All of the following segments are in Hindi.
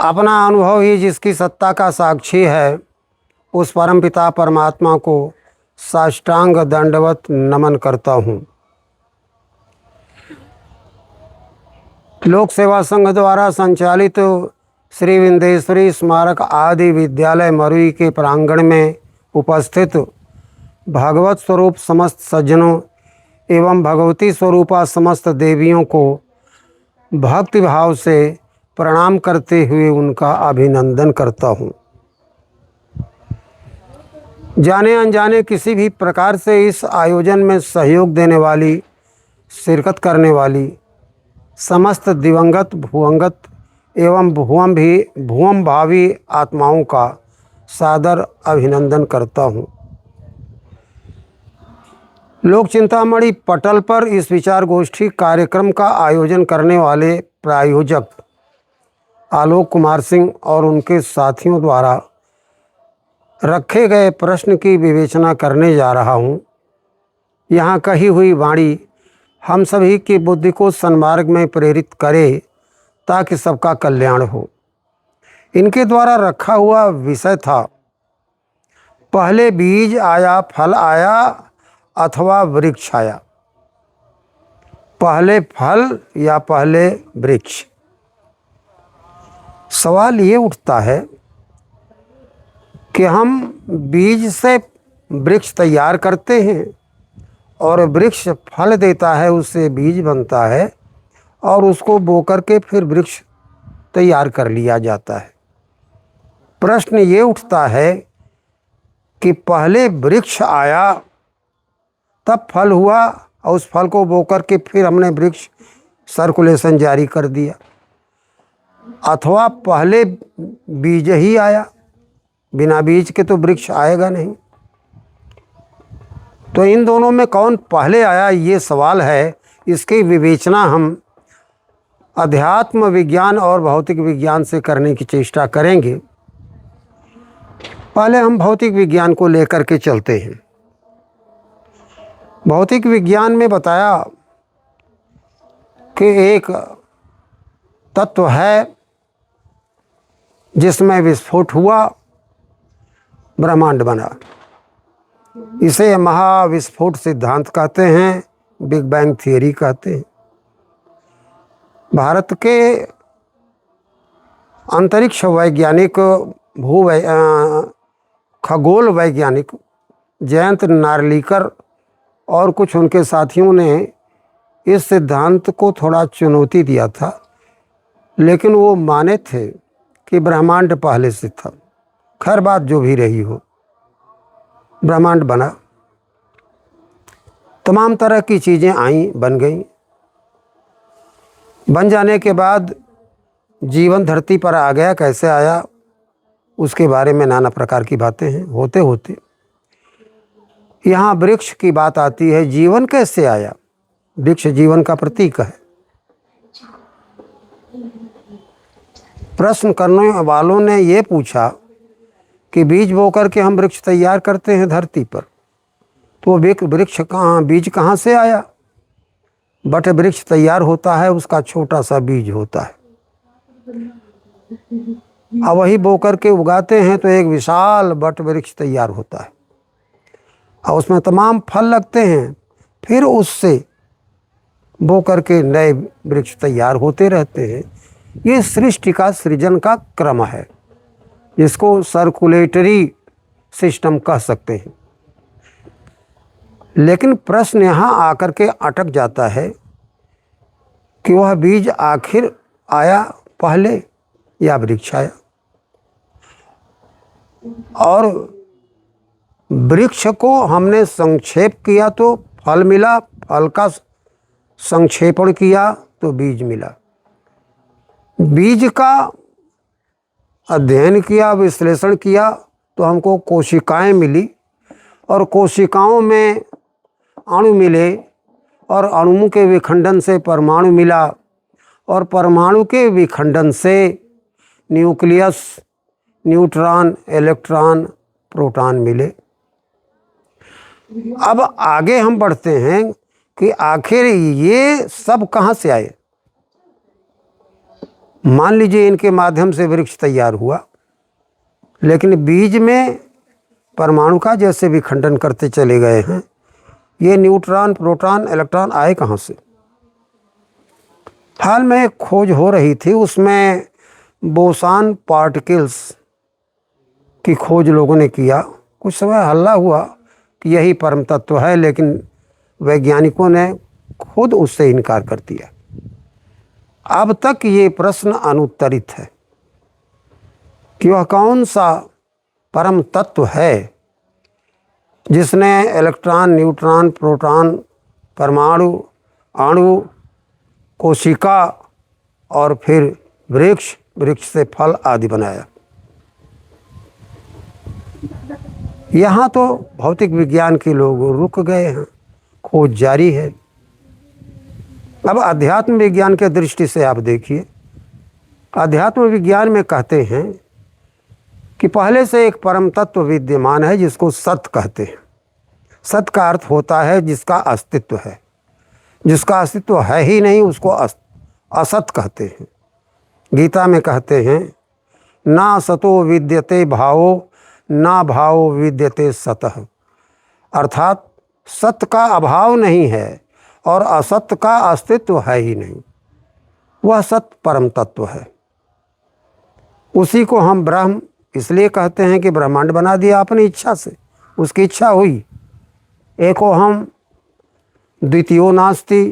अपना अनुभव ही जिसकी सत्ता का साक्षी है, उस परमपिता परमात्मा को साष्टांग दंडवत नमन करता हूँ। लोक सेवा संघ द्वारा संचालित श्री विंध्येश्वरी स्मारक आदि विद्यालय मरुई के प्रांगण में उपस्थित भगवत स्वरूप समस्त सज्जनों एवं भगवती स्वरूपा समस्त देवियों को भक्ति भाव से प्रणाम करते हुए उनका अभिनंदन करता हूँ। जाने अनजाने किसी भी प्रकार से इस आयोजन में सहयोग देने वाली, शिरकत करने वाली समस्त दिवंगत भुवंगत एवं भुवम भावी आत्माओं का सादर अभिनंदन करता हूँ। लोक चिंतामणि पटल पर इस विचार गोष्ठी कार्यक्रम का आयोजन करने वाले प्रायोजक आलोक कुमार सिंह और उनके साथियों द्वारा रखे गए प्रश्न की विवेचना करने जा रहा हूँ। यहाँ कही हुई वाणी हम सभी की बुद्धि को सन्मार्ग में प्रेरित करे ताकि सबका कल्याण हो। इनके द्वारा रखा हुआ विषय था, पहले बीज आया फल आया अथवा वृक्ष आया, पहले फल या पहले वृक्ष। सवाल ये उठता है कि हम बीज से वृक्ष तैयार करते हैं और वृक्ष फल देता है, उससे बीज बनता है और उसको बो करके फिर वृक्ष तैयार कर लिया जाता है। प्रश्न ये उठता है कि पहले वृक्ष आया तब फल हुआ और उस फल को बो करके फिर हमने वृक्ष सर्कुलेशन जारी कर दिया, अथवा पहले बीज ही आया, बिना बीज के तो वृक्ष आएगा नहीं। तो इन दोनों में कौन पहले आया, ये सवाल है। इसकी विवेचना हम अध्यात्म विज्ञान और भौतिक विज्ञान से करने की चेष्टा करेंगे। पहले हम भौतिक विज्ञान को लेकर के चलते हैं। भौतिक विज्ञान में बताया कि एक तत्व है जिसमें विस्फोट हुआ, ब्रह्मांड बना। इसे महाविस्फोट सिद्धांत कहते हैं, बिग बैंग थियरी कहते हैं। भारत के अंतरिक्ष वैज्ञानिक खगोल वैज्ञानिक जयंत नार्लिकर और कुछ उनके साथियों ने इस सिद्धांत को थोड़ा चुनौती दिया था, लेकिन वो माने थे कि ब्रह्मांड पहले से था। खैर बात जो भी रही हो, ब्रह्मांड बना, तमाम तरह की चीज़ें आई, बन गईं। बन जाने के बाद जीवन धरती पर आ गया। कैसे आया उसके बारे में नाना प्रकार की बातें हैं। होते होते यहाँ वृक्ष की बात आती है। जीवन कैसे आया? वृक्ष जीवन का प्रतीक है। प्रश्न करने वालों ने ये पूछा कि बीज बो करके हम वृक्ष तैयार करते हैं धरती पर, तो वृक्ष कहाँ, बीज कहाँ से आया? बट वृक्ष तैयार होता है, उसका छोटा सा बीज होता है, अब वही बो करके उगाते हैं तो एक विशाल बट वृक्ष तैयार होता है और उसमें तमाम फल लगते हैं। फिर उससे बो करके नए वृक्ष तैयार होते रहते हैं। ये सृष्टि का सृजन का क्रम है, जिसको सर्कुलेटरी सिस्टम कह सकते हैं। लेकिन प्रश्न यहाँ आकर के अटक जाता है कि वह बीज आखिर आया पहले या वृक्ष आया? और वृक्ष को हमने संक्षेप किया तो फल मिला, फल का संक्षेपण किया तो बीज मिला, बीज का अध्ययन किया, विश्लेषण किया तो हमको कोशिकाएं मिली और कोशिकाओं में अणु मिले और अणुओं के विखंडन से परमाणु मिला और परमाणु के विखंडन से न्यूक्लियस, न्यूट्रॉन, इलेक्ट्रॉन, प्रोटॉन मिले। अब आगे हम बढ़ते हैं कि आखिर ये सब कहाँ से आए? मान लीजिए इनके माध्यम से वृक्ष तैयार हुआ, लेकिन बीज में परमाणु का जैसे विखंडन करते चले गए हैं, ये न्यूट्रॉन, प्रोटॉन, इलेक्ट्रॉन आए कहाँ से? हाल में एक खोज हो रही थी, उसमें बोसान पार्टिकल्स की खोज लोगों ने किया। कुछ समय हल्ला हुआ कि यही परम तत्व है, लेकिन वैज्ञानिकों ने खुद उससे इनकार कर दिया। अब तक ये प्रश्न अनुत्तरित है कि वह कौन सा परम तत्व है जिसने इलेक्ट्रॉन, न्यूट्रॉन, प्रोटॉन, परमाणु, अणु, कोशिका और फिर वृक्ष, वृक्ष से फल आदि बनाया। यहाँ तो भौतिक विज्ञान के लोग रुक गए हैं, खोज जारी है। अब अध्यात्म विज्ञान के दृष्टि से आप देखिए, अध्यात्म विज्ञान में कहते हैं कि पहले से एक परम तत्व विद्यमान है जिसको सत कहते हैं। सत का अर्थ होता है जिसका अस्तित्व है, जिसका अस्तित्व है ही नहीं उसको असत कहते हैं। गीता में कहते हैं ना सतो विद्यते भावो ना भावो विद्यते सतः, अर्थात सत्य का अभाव नहीं है और असत्य का अस्तित्व है ही नहीं, वह सत्य परम तत्व है। उसी को हम ब्रह्म इसलिए कहते हैं कि ब्रह्मांड बना दिया अपनी इच्छा से, उसकी इच्छा हुई। एको हम द्वितीयो नास्ति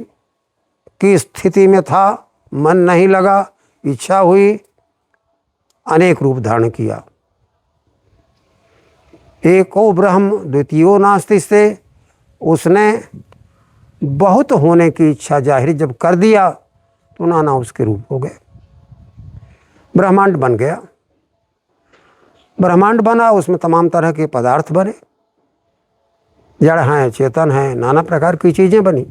की स्थिति में था, मन नहीं लगा, इच्छा हुई, अनेक रूप धारण किया। एको ब्रह्म द्वितीयो नास्ति से उसने बहुत होने की इच्छा जाहिर जब कर दिया तो नाना उसके रूप हो गए, ब्रह्मांड बन गया। ब्रह्मांड बना, उसमें तमाम तरह के पदार्थ बने, जड़ हैं, चेतन हैं, नाना प्रकार की चीज़ें बनी।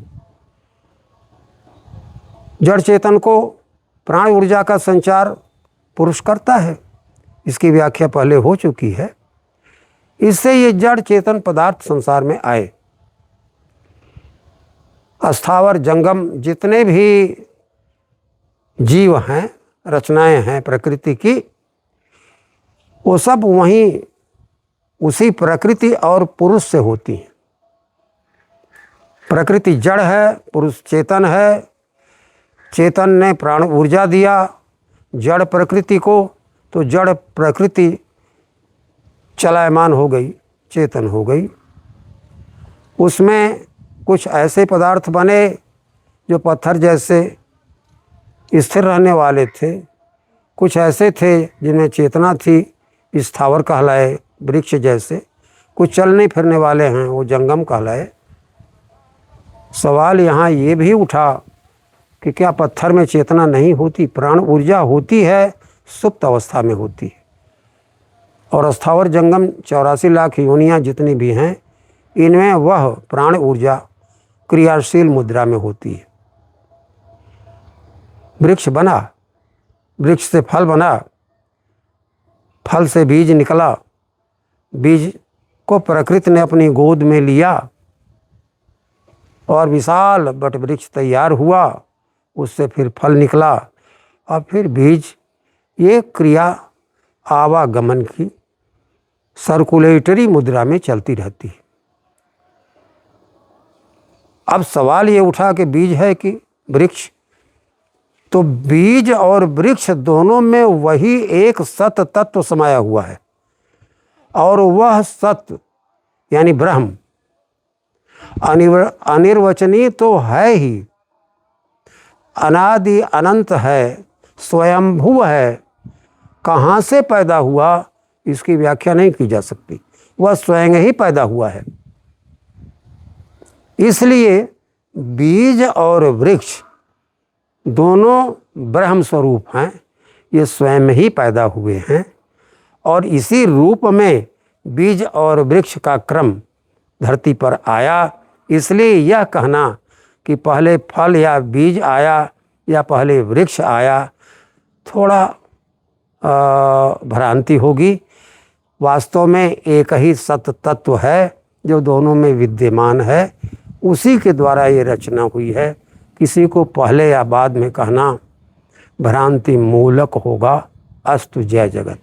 जड़ चेतन को प्राण ऊर्जा का संचार पुरुष करता है, इसकी व्याख्या पहले हो चुकी है। इससे ये जड़ चेतन पदार्थ संसार में आए। अस्थावर जंगम जितने भी जीव हैं, रचनाएं हैं प्रकृति की, वो सब वहीं उसी प्रकृति और पुरुष से होती हैं। प्रकृति जड़ है, पुरुष चेतन है। चेतन ने प्राण ऊर्जा दिया जड़ प्रकृति को, तो जड़ प्रकृति चलायमान हो गई, चेतन हो गई। उसमें कुछ ऐसे पदार्थ बने जो पत्थर जैसे स्थिर रहने वाले थे, कुछ ऐसे थे जिनमें चेतना थी, स्थावर कहलाए, वृक्ष जैसे, कुछ चलने फिरने वाले हैं, वो जंगम कहलाए। सवाल यहाँ ये भी उठा कि क्या पत्थर में चेतना नहीं होती? प्राण ऊर्जा होती है, सुप्त अवस्था में होती है। और स्थावर जंगम 84 लाख योनियाँ जितनी भी हैं, इनमें वह प्राण ऊर्जा क्रियाशील मुद्रा में होती है। वृक्ष बना, वृक्ष से फल बना, फल से बीज निकला, बीज को प्रकृति ने अपनी गोद में लिया और विशाल बट वृक्ष तैयार हुआ, उससे फिर फल निकला और फिर बीज। ये क्रिया आवागमन की सर्कुलेटरी मुद्रा में चलती रहती है। अब सवाल ये उठा कि बीज है कि वृक्ष? तो बीज और वृक्ष दोनों में वही एक सत तत्व समाया हुआ है, और वह सत्य यानी ब्रह्म अनिर्वचनीय तो है ही, अनादि अनंत है, स्वयंभू है। कहाँ से पैदा हुआ इसकी व्याख्या नहीं की जा सकती, वह स्वयं ही पैदा हुआ है। इसलिए बीज और वृक्ष दोनों ब्रह्म स्वरूप हैं, ये स्वयं ही पैदा हुए हैं, और इसी रूप में बीज और वृक्ष का क्रम धरती पर आया। इसलिए यह कहना कि पहले फल या बीज आया या पहले वृक्ष आया, थोड़ा भ्रांति होगी। वास्तव में एक ही सत तत्व है जो दोनों में विद्यमान है, उसी के द्वारा ये रचना हुई है। किसी को पहले या बाद में कहना भ्रांति मूलक होगा। अस्तु। जय जगत।